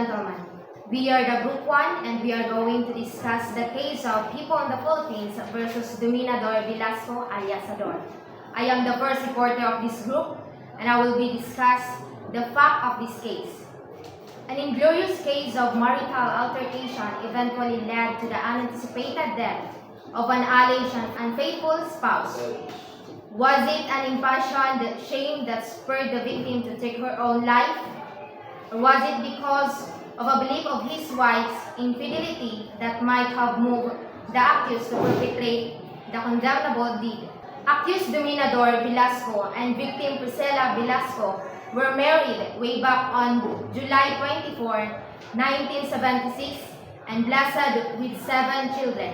gentlemen, we are the Group 1 and we are going to discuss the case of People in the Philippines versus Dominador Velasco alias Ador. I am the first reporter of this group and I will be discuss the fact of this case. An inglorious case of marital altercation eventually led to the unanticipated death of an alleged unfaithful spouse. Was it an impassioned shame that spurred the victim to take her own life? Or was it because of a belief of his wife's infidelity that might have moved the accused to perpetrate the condemnable deed? Accused Dominador Velasco and victim Priscilla Velasco were married way back on July 24, 1976 and blessed with 7 children.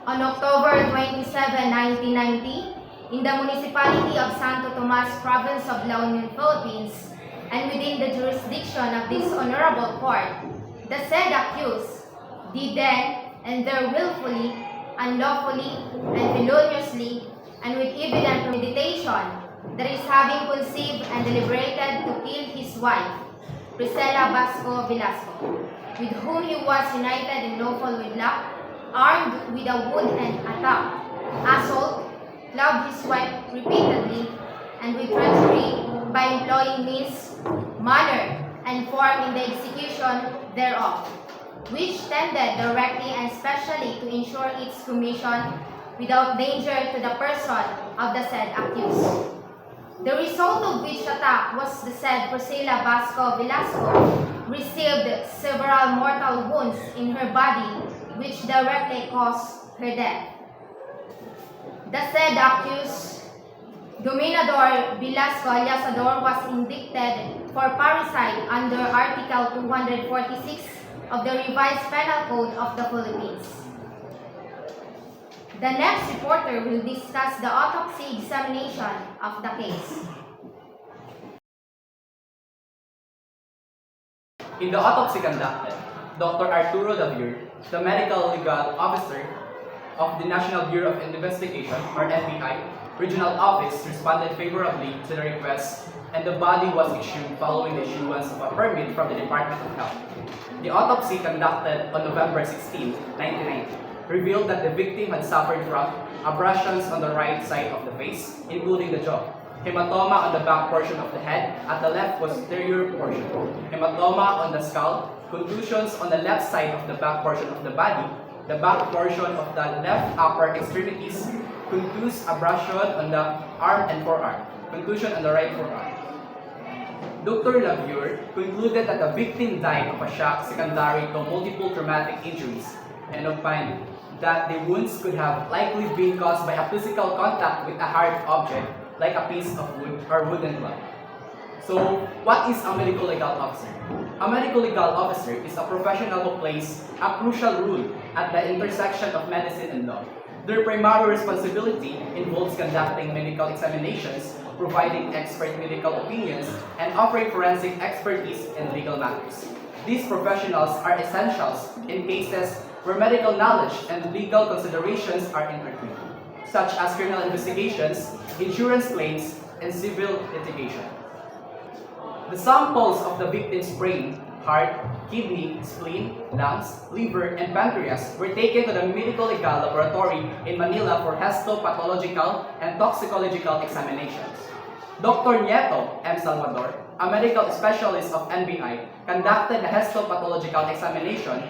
On October 27, 1990, in the municipality of Santo Tomas, province of La Union, Philippines, and within the jurisdiction of this honorable court, the said accused did then and there willfully, unlawfully, and feloniously, and with evident premeditation, that is having conceived and deliberated to kill his wife, Priscilla Basco Velasco, with whom he was united in lawful wedlock, armed with a wood and attack, assault, clubbed his wife repeatedly, and with treachery by employing means, manner, and form in the execution thereof, which tended directly and specially to ensure its commission without danger to the person of the said accused. The result of which attack was the said Priscilla Basco Velasco received several mortal wounds in her body which directly caused her death. The said accused, Dominador Velasco alias Ador, was indicted for parricide under Article 246 of the Revised Penal Code of the Philippines. The next reporter will discuss the autopsy examination of the case. In the autopsy conducted, Dr. Arturo Davier, the medical legal officer of the National Bureau of Investigation, or NBI, Regional Office, responded favorably to the request and the body was issued following the issuance of a permit from the Department of Health. The autopsy conducted on November 16, 1990, revealed that the victim had suffered from abrasions on the right side of the face, including the jaw, hematoma on the back portion of the head at the left posterior portion, hematoma on the skull, contusions on the left side of the back portion of the body, the back portion of the left upper extremities, contused abrasion on the arm and forearm, contusion on the right forearm. Dr. Lavier concluded that the victim died of a shock secondary to multiple traumatic injuries and opined that the wounds could have likely been caused by a physical contact with a hard object like a piece of wood or wooden club. So, what is a medical legal officer? A medical legal officer is a professional who plays a crucial role at the intersection of medicine and law. Their primary responsibility involves conducting medical examinations, providing expert medical opinions, and offering forensic expertise in legal matters. These professionals are essentials in cases where medical knowledge and legal considerations are intertwined, such as criminal investigations, insurance claims, and civil litigation. The samples of the victim's brain, heart, kidney, spleen, lungs, liver, and pancreas were taken to the medical legal laboratory in Manila for histopathological and toxicological examinations. Dr. Nieto M. Salvador, a medical specialist of NBI, conducted a histopathological examination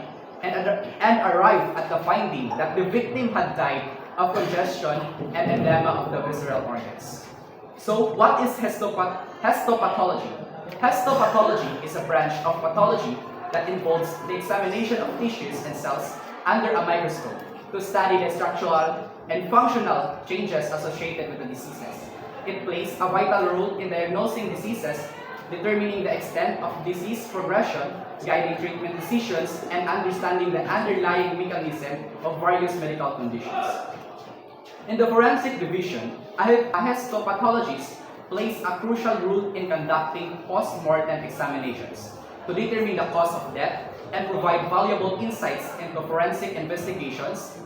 and arrived at the finding that the victim had died of congestion and edema of the visceral organs. So, what is histopathology? Histopathology is a branch of pathology that involves the examination of tissues and cells under a microscope to study the structural and functional changes associated with the diseases. It plays a vital role in diagnosing diseases, determining the extent of disease progression, guiding treatment decisions, and understanding the underlying mechanism of various medical conditions. In the forensic division, a histopathologist plays a crucial role in conducting post-mortem examinations to determine the cause of death and provide valuable insights into forensic investigations.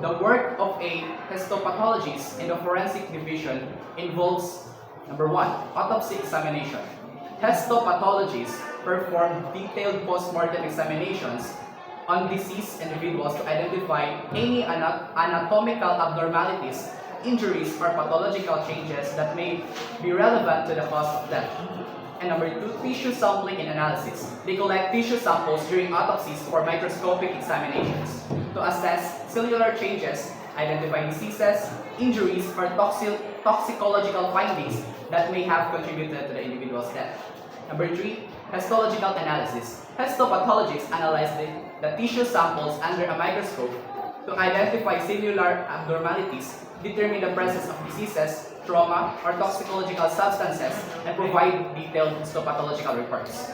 The work of a histopathologist in the forensic division involves, number 1, autopsy examination. Histopathologists performed detailed post-mortem examinations on deceased individuals to identify any anatomical abnormalities, injuries, or pathological changes that may be relevant to the cause of death. And number 2, tissue sampling and analysis. They collect tissue samples during autopsies for microscopic examinations to assess cellular changes, identify diseases, injuries, or toxicological findings that may have contributed to the individual's death. Number 3, histological analysis. Histopathologists analyze the tissue samples under a microscope to identify cellular abnormalities, determine the presence of diseases, trauma, or toxicological substances, and provide detailed histopathological reports.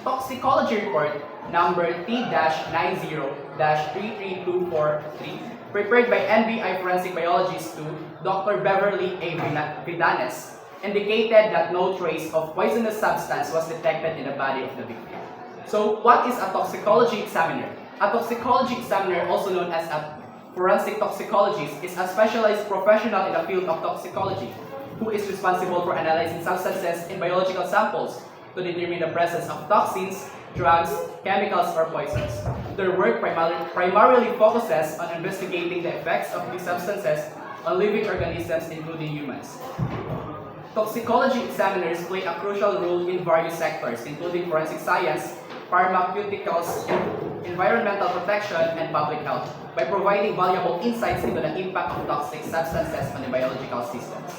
Toxicology report number T-90-33243, prepared by NBI forensic biologist 2, Dr. Beverly A. Vidanes, indicated that no trace of poisonous substance was detected in the body of the victim. So, what is a toxicology examiner? A toxicology examiner, also known as a forensic toxicologist, is a specialized professional in the field of toxicology who is responsible for analyzing substances in biological samples to determine the presence of toxins, drugs, chemicals, or poisons. Their work primarily focuses on investigating the effects of these substances on living organisms, including humans. Toxicology examiners play a crucial role in various sectors, including forensic science, pharmaceuticals, environmental protection, and public health, by providing valuable insights into the impact of toxic substances on the biological systems.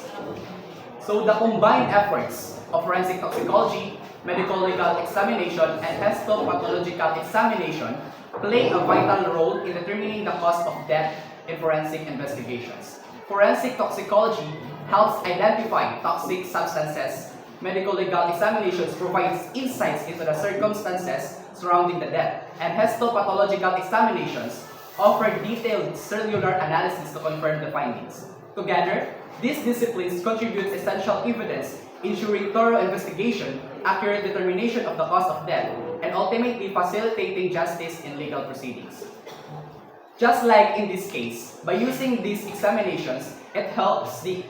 So the combined efforts of forensic toxicology, medical legal examination, and histopathological examination play a vital role in determining the cause of death in forensic investigations. Forensic toxicology helps identify toxic substances. Medical legal examinations provides insights into the circumstances surrounding the death, and histopathological examinations offer detailed cellular analysis to confirm the findings. Together, these disciplines contribute essential evidence, ensuring thorough investigation, accurate determination of the cause of death, and ultimately facilitating justice in legal proceedings. Just like in this case, by using these examinations, it helps to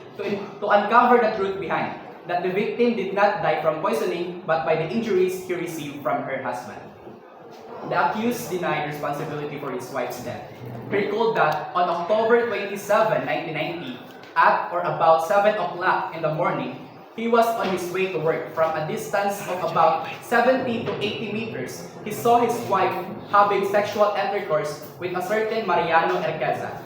uncover the truth behind that the victim did not die from poisoning but by the injuries he received from her husband. The accused denied responsibility for his wife's death. He recalled that on October 27, 1990, at or about 7 o'clock in the morning, he was on his way to work. From a distance of about 70 to 80 meters, he saw his wife having sexual intercourse with a certain Mariano Erqueza.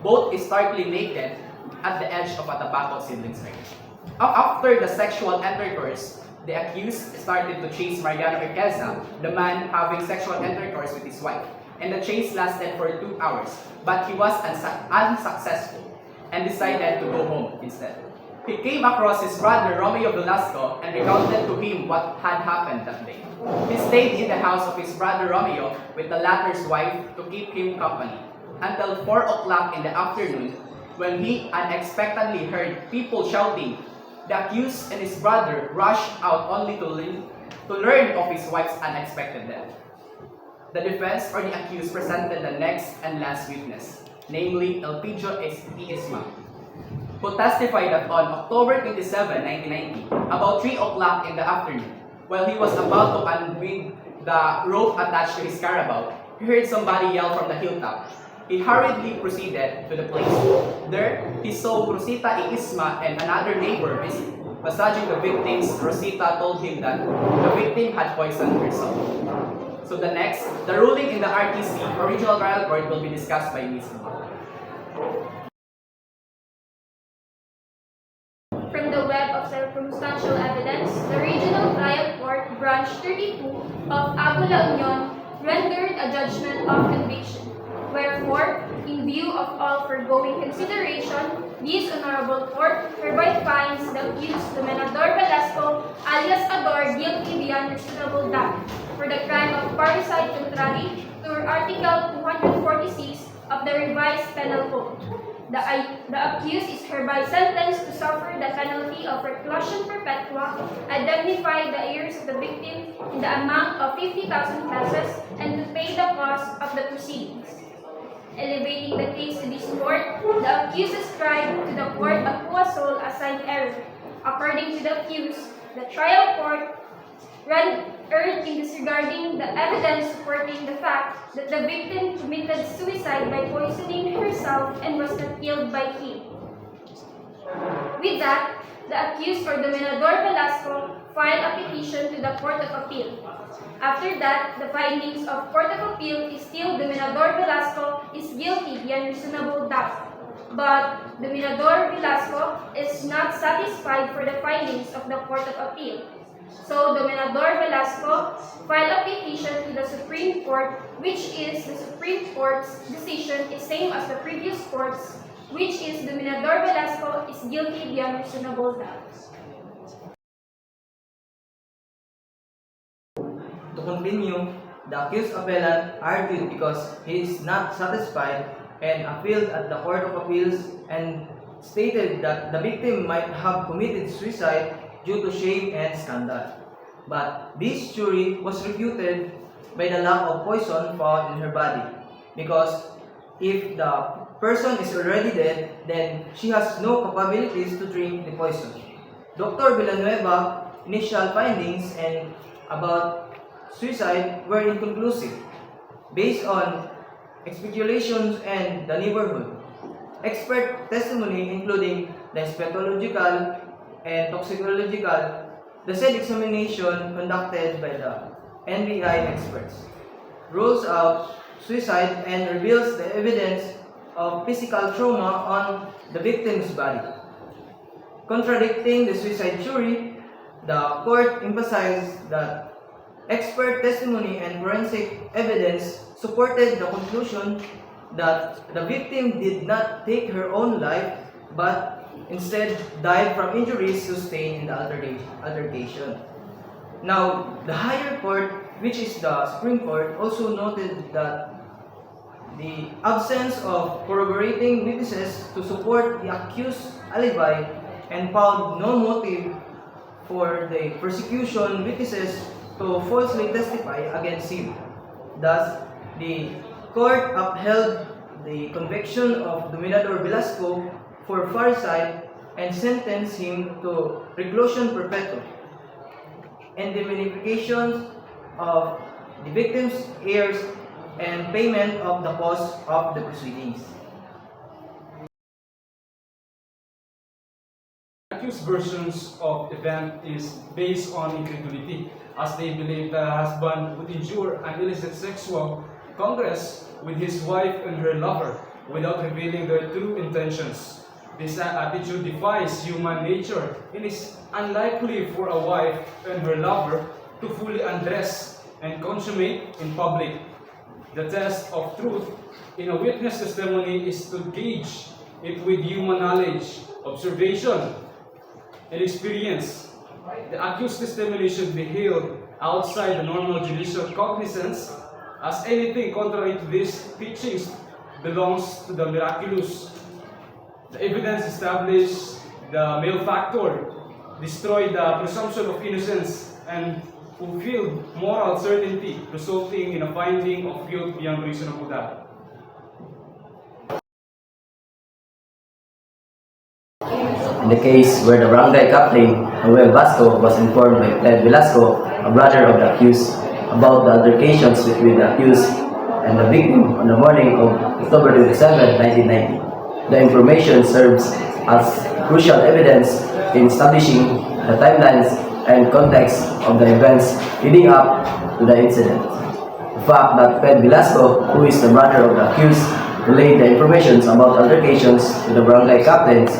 Both starkly naked at the edge of a tobacco seedlings ring. After the sexual intercourse, the accused started to chase Mariano Erqueza, the man having sexual intercourse with his wife, and the chase lasted for 2 hours, but he was unsuccessful and decided to go home instead. He came across his brother Romeo Velasco and recounted to him what had happened that day. He stayed in the house of his brother Romeo with the latter's wife to keep him company until 4 o'clock in the afternoon, when he unexpectedly heard people shouting. The accused and his brother rushed out only to learn of his wife's unexpected death. The defense or the accused presented the next and last witness, namely Elpidio Isma, who testified that on October 27, 1990, about 3 o'clock in the afternoon, while he was about to unwind the rope attached to his carabao, he heard somebody yell from the hilltop. He hurriedly proceeded to the place. There, he saw Rosita Isma and another neighbor massaging the victims. Rosita told him that the victim had poisoned herself. So the ruling in the RTC, Original Trial Court, will be discussed by Ms. From the web of circumstantial evidence, the Regional Trial Court, Branch 32 of Agu La Union, rendered a judgment of conviction. Wherefore, in view of all foregoing consideration, this Honorable Court hereby finds the accused Domenador Velasco alias Ador guilty beyond reasonable doubt for the crime of parricide contrary to Article 246 of the Revised Penal Code. The accused is hereby sentenced to suffer the penalty of reclusion perpetua, indemnify the heirs of the victim in the amount of 50,000 pesos, and to pay the cost of the proceedings. Elevating the case to this court, the accused ascribed to the court a cua sole assigned error. According to the accused, the trial court urged in disregarding the evidence supporting the fact that the victim committed suicide by poisoning herself and was not killed by him. With that, the accused or Dominador Velasco filed a petition to the Court of Appeal. After that, the findings of Court of Appeal is still Dominador Velasco is guilty beyond reasonable doubt. But Dominador Velasco is not satisfied for the findings of the Court of Appeal. So Dominador Velasco filed a petition to the Supreme Court, which is the Supreme Court's decision is same as the previous courts, which is Dominador Velasco is guilty beyond reasonable doubt. To continue, the accused appellant argued because he is not satisfied and appealed at the Court of Appeals and stated that the victim might have committed suicide due to shame and scandal. But this theory was refuted by the lack of poison found in her body, because if the person is already dead, then she has no capabilities to drink the poison. Dr. Villanueva initial findings and about suicide were inconclusive, based on speculations and the neighborhood. Expert testimony, including the histological and toxicological, the said examination conducted by the NBI experts, rules out suicide and reveals the evidence of physical trauma on the victim's body. Contradicting the suicide theory, the court emphasized that expert testimony and forensic evidence supported the conclusion that the victim did not take her own life but instead died from injuries sustained in the altercation. Now, the higher court, which is the Supreme Court, also noted that the absence of corroborating witnesses to support the accused's alibi and found no motive for the prosecution witnesses to falsely testify against him. Thus, the court upheld the conviction of Dominador Velasco for faricide and sentenced him to reclusion perpetuum, indemnification of the victim's heirs, and payment of the cost of the proceedings. Accused versions of event is based on incredulity, as they believe the husband would endure an illicit sexual congress with his wife and her lover without revealing their true intentions. This attitude defies human nature and is unlikely for a wife and her lover to fully undress and consummate in public. The test of truth in a witness testimony is to gauge it with human knowledge, observation, and experience. The accused testimony should be held outside the normal judicial cognizance, as anything contrary to these teachings belongs to the miraculous. The evidence established the malefactor, destroyed the presumption of innocence, and fulfilled moral certainty, resulting in a finding of guilt beyond reasonable doubt. In the case where the barangay captain, Noel Vasco, was informed by Ted Velasco, a brother of the accused, about the altercations between the accused and the victim on the morning of October 27, 1990. The information serves as crucial evidence in establishing the timelines and context of the events leading up to the incident. The fact that Ted Velasco, who is the brother of the accused, relayed the information about altercations to the barangay captains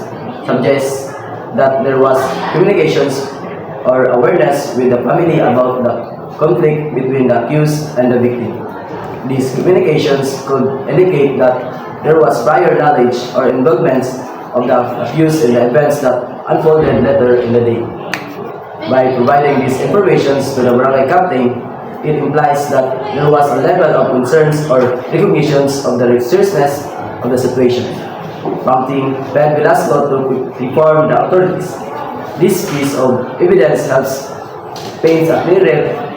suggests that there was communications or awareness with the family about the conflict between the accused and the victim. These communications could indicate that there was prior knowledge or involvement of the accused in the events that unfolded later in the day. By providing these information to the barangay captain, it implies that there was a level of concerns or recognitions of the seriousness of the situation, prompting Ted Velasco to inform the authorities. This piece of evidence helps paint a clearer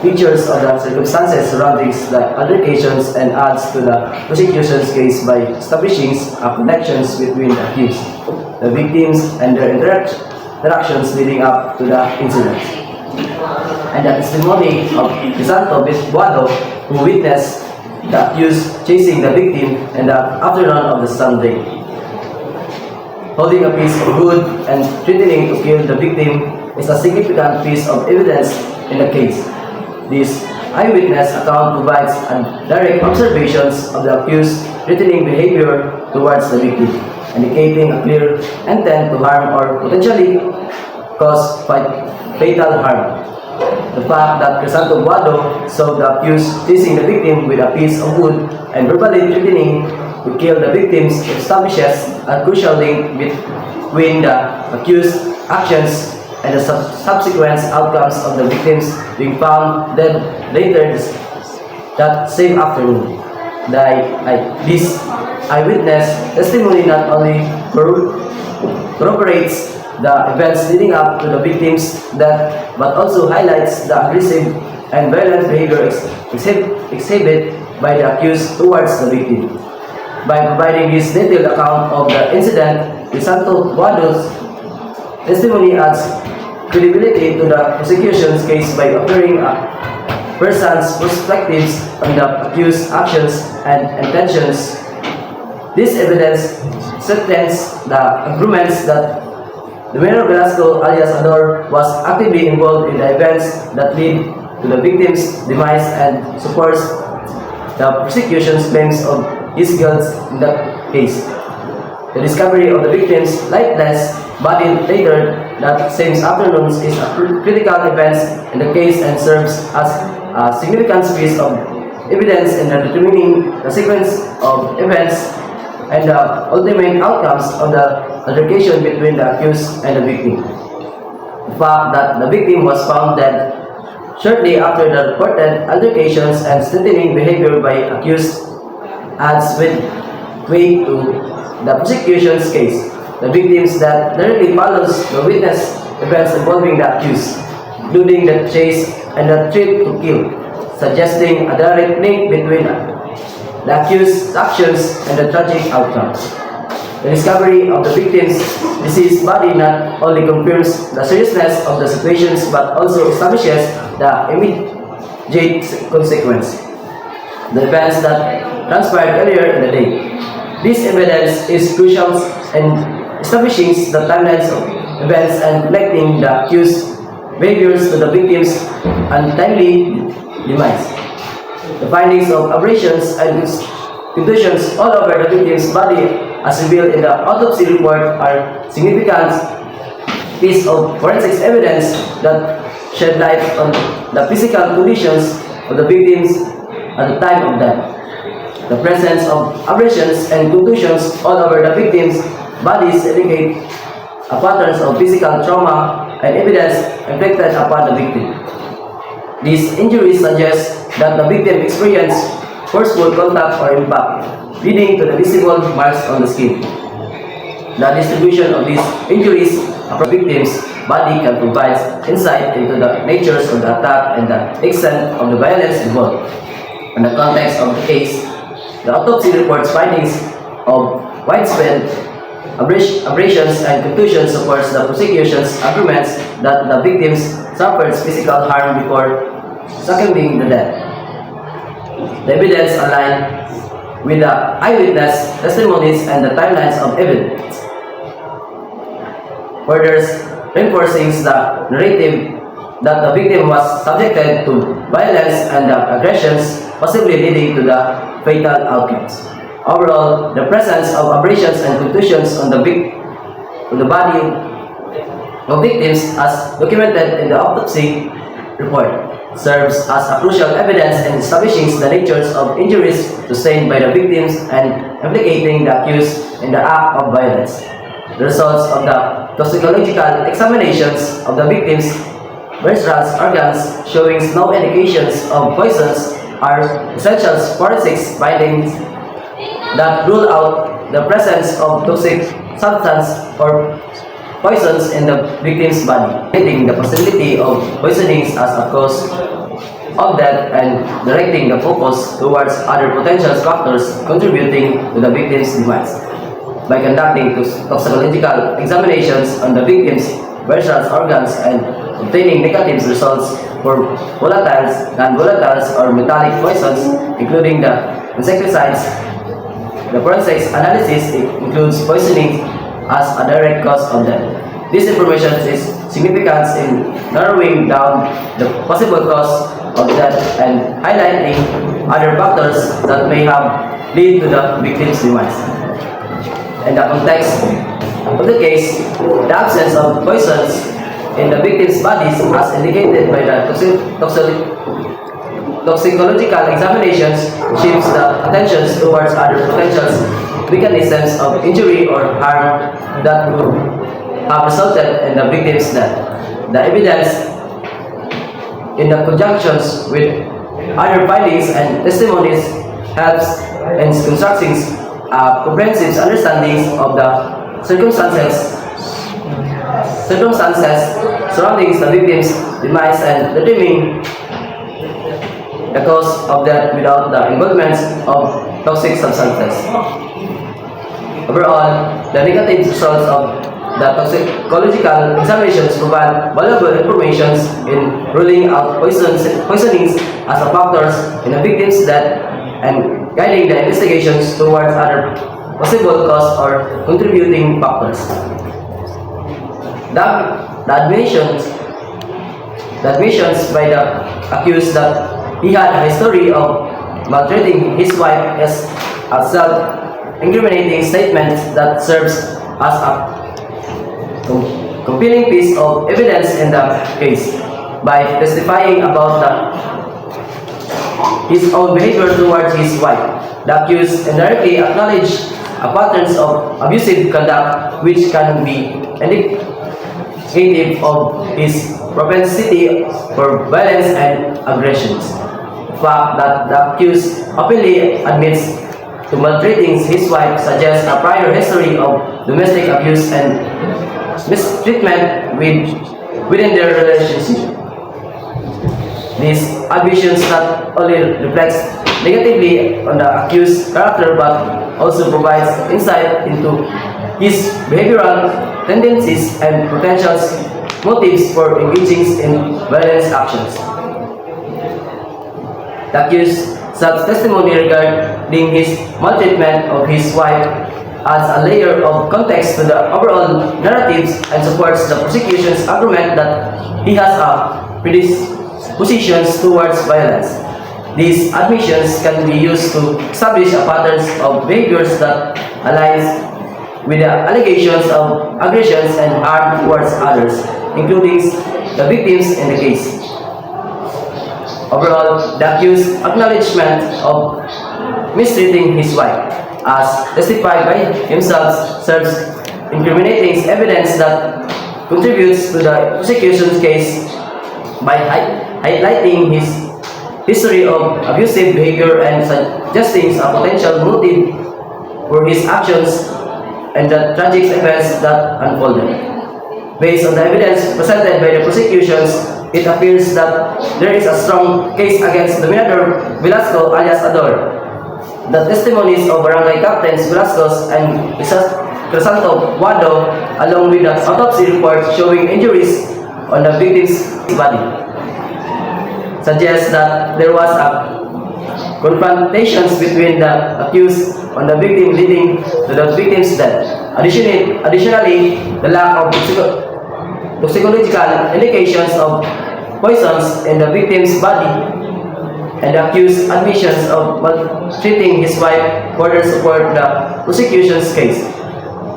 pictures of the circumstances surrounding the altercations and adds to the prosecution's case by establishing connections between the accused, the victims, and their interactions leading up to the incident. and the testimony of Crisanto Buado, who witnessed the accused chasing the victim in the afternoon of the Sunday, holding a piece of wood and threatening to kill the victim is a significant piece of evidence in the case. This eyewitness account provides direct observations of the accused's threatening behavior towards the victim, indicating a clear intent to harm or potentially cause fatal harm. The fact that Crisanto Buado saw the accused chasing the victim with a piece of wood and verbally threatening to kill the victims establishes a crucial link between the accused's actions and the subsequent outcomes of the victims being found dead later that same afternoon. This eyewitness testimony not only corroborates the events leading up to the victim's death, but also highlights the aggressive and violent behavior exhibited by the accused towards the victim. By providing this detailed account of the incident, Crisanto Buado's testimony adds credibility to the prosecution's case by offering a person's perspectives on the accused's actions and intentions. This evidence strengthens the arguments that Numero Velasco alias Ador was actively involved in the events that lead to the victim's demise and supports the prosecution's claims of his guilt in the case. The discovery of the victim's lifeless body later that same afternoon is a critical event in the case and serves as a significant piece of evidence in determining the sequence of events and the ultimate outcomes of the altercation between the accused and the victim. The fact that the victim was found dead shortly after the reported altercations and threatening behavior by accused adds weight to the prosecution's case. The victim's death directly follows the witness events involving the accused, including the chase and the threat to kill, suggesting a direct link between the accused's actions and the tragic outcome. The discovery of the victim's deceased body not only confirms the seriousness of the situations but also establishes the immediate consequence, the events that transpired earlier in the day. This evidence is crucial in establishing the timelines of events and connecting the accused's behaviors to the victim's untimely demise. The findings of abrasions and contusions all over the victim's body as revealed in the autopsy report are significant piece of forensic evidence that shed light on the physical conditions of the victims at the time of death. The presence of abrasions and contusions all over the victims' bodies indicate a patterns of physical trauma and evidence inflicted upon the victim. These injuries suggest that the victim experienced forceful contact or impact, leading to the visible marks on the skin. The distribution of these injuries across the victim's body can provide insight into the natures of the attack and the extent of the violence involved. In the context of the case, the autopsy report's findings of widespread abrasions and contusions supports the prosecution's arguments that the victims suffered physical harm before succumbing to death. The evidence aligned with the eyewitness testimonies and the timelines of evidence, further reinforcing the narrative that the victim was subjected to violence and the aggressions, possibly leading to the fatal outcomes. Overall, the presence of abrasions and contusions on the body of victims, as documented in the autopsy report, serves as a crucial evidence in establishing the natures of injuries sustained by the victims and implicating the accused in the act of violence. The results of the toxicological examinations of the victims' visceral organs showing no indications of poisons are essential forensic findings that rule out the presence of toxic substance or poisons in the victim's body, indicating the possibility of poisoning as a cause of death and directing the focus towards other potential factors contributing to the victim's demise. By conducting toxicological examinations on the victim's visceral organs and obtaining negative results for volatiles, non-volatiles, or metallic poisons, including the insecticides. The forensics analysis includes poisoning as a direct cause of death. This information is significant in narrowing down the possible cause of death and highlighting other factors that may have led to the victim's demise. In the context of the case, the absence of poisons in the victim's bodies, as indicated by the toxicological examinations, shifts the attention towards other potential mechanisms of injury or harm that would have resulted in the victim's death. The evidence, in the conjunctions with other findings and testimonies, helps in constructing a comprehensive understanding of the circumstances surrounding the victim's demise and determining the cause of death without the involvement of toxic substances. Overall, the negative results of the toxicological examinations provide valuable information in ruling out poisonings as a factors in a victim's death and guiding the investigations towards other possible cause or contributing factors. The admissions by the accused that he had a history of maltreating his wife is a self-incriminating statement that serves as a compelling piece of evidence in the case. By testifying about his own behavior towards his wife, the accused indirectly acknowledged a patterns of abusive conduct which can be indicative of his propensity for violence and aggressions. The fact that the accused openly admits to maltreating his wife suggests a prior history of domestic abuse and mistreatment within their relationship. These admissions not only reflects negatively on the accused's character but also provides insight into his behavioral tendencies and potential motives for engaging in violent actions. The accused's testimony regarding his maltreatment of his wife adds a layer of context to the overall narratives and supports the prosecution's argument that he has a predisposition towards violence. These admissions can be used to establish a pattern of behaviors that aligns with the allegations of aggressions and harm towards others, including the victims in the case. Overall, the accused's acknowledgement of mistreating his wife, as testified by himself, serves incriminating evidence that contributes to the prosecution's case by highlighting his history of abusive behavior and suggesting a potential motive for his actions and the tragic events that unfolded. Based on the evidence presented by the prosecutions, it appears that there is a strong case against Dominador Velasco alias Ador. The testimonies of Barangay Captains Velasco and Crisanto Wado, along with the autopsy report showing injuries on the victim's body, suggests that there was a confrontations between the accused on the victim leading to the victim's death. Additionally, the lack of toxicological indications of poisons in the victim's body and the accused's admissions of maltreating his wife further support the prosecution's case.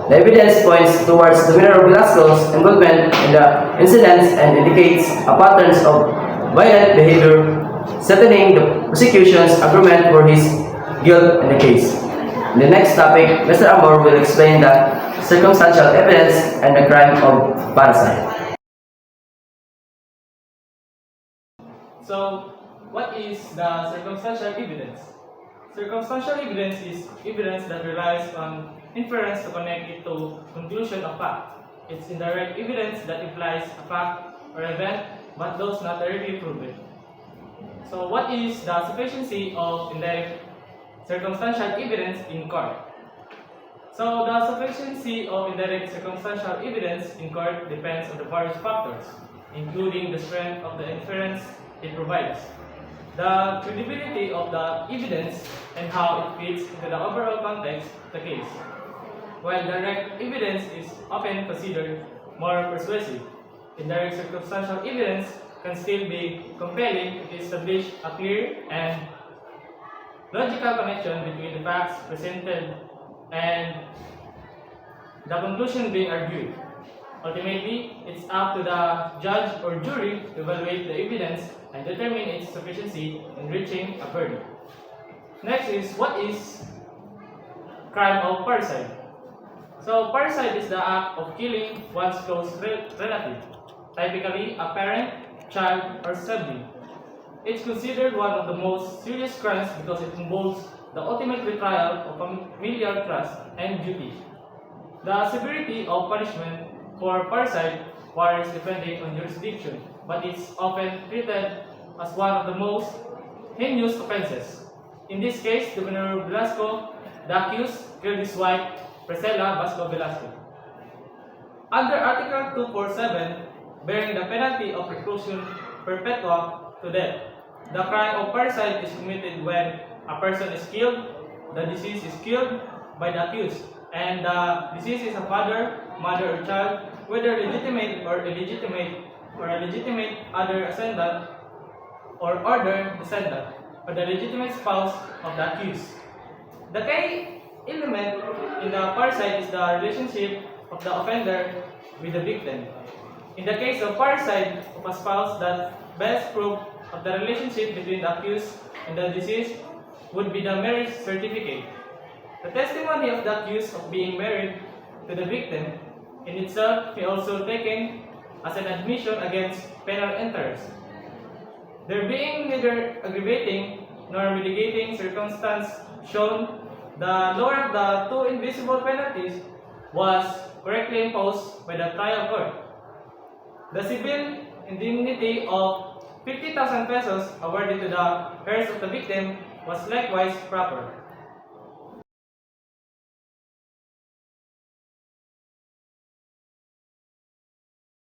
The evidence points towards Dominador Velasco's involvement in the incidents and indicates a pattern of violent behavior, strengthening the prosecution's argument for his guilt in the case. In the next topic, Mr. Amor will explain the circumstantial evidence and the crime of parricide. So, what is the circumstantial evidence? Circumstantial evidence is evidence that relies on inference to connect it to conclusion of fact. It's indirect evidence that implies a fact or event but does not directly prove it. So, what is the sufficiency of indirect circumstantial evidence in court? So, the sufficiency of indirect circumstantial evidence in court depends on the various factors. including the strength of the inference it provides, the credibility of the evidence, and how it fits into the overall context of the case. While direct evidence is often considered more persuasive, indirect circumstantial evidence can still be compelling if it establishes a clear and logical connection between the facts presented and the conclusion being argued. Ultimately, it's up to the judge or jury to evaluate the evidence and determine its sufficiency in reaching a verdict. Next is, what is crime of parricide? So, parricide is the act of killing one's close relative, typically a parent, child, or sibling. It's considered one of the most serious crimes because it involves the ultimate betrayal of familial trust and duty. The severity of punishment for parricide varies depending on jurisdiction, but it's often treated as one of the most heinous offenses. In this case, Governor Velasco, the accused, killed his wife, Priscilla Vasco Velasco. Under Article 247, bearing the penalty of reclusion perpetua to death, the crime of parricide is committed when a person is killed, the deceased is killed by the accused, and the deceased is a father, mother, or child, whether legitimate or illegitimate, or a legitimate other ascendant or other descendant, or the legitimate spouse of the accused. The key element in the parricide is the relationship of the offender with the victim. In the case of parricide of a spouse, the best proof of the relationship between the accused and the deceased would be the marriage certificate. The testimony of the accused of being married to the victim in itself may also taken as an admission against penal interest. There being neither aggravating nor mitigating circumstance shown, the lower of the two invisible penalties was correctly imposed by the trial court. The civil indemnity of 50,000 pesos awarded to the heirs of the victim was likewise proper.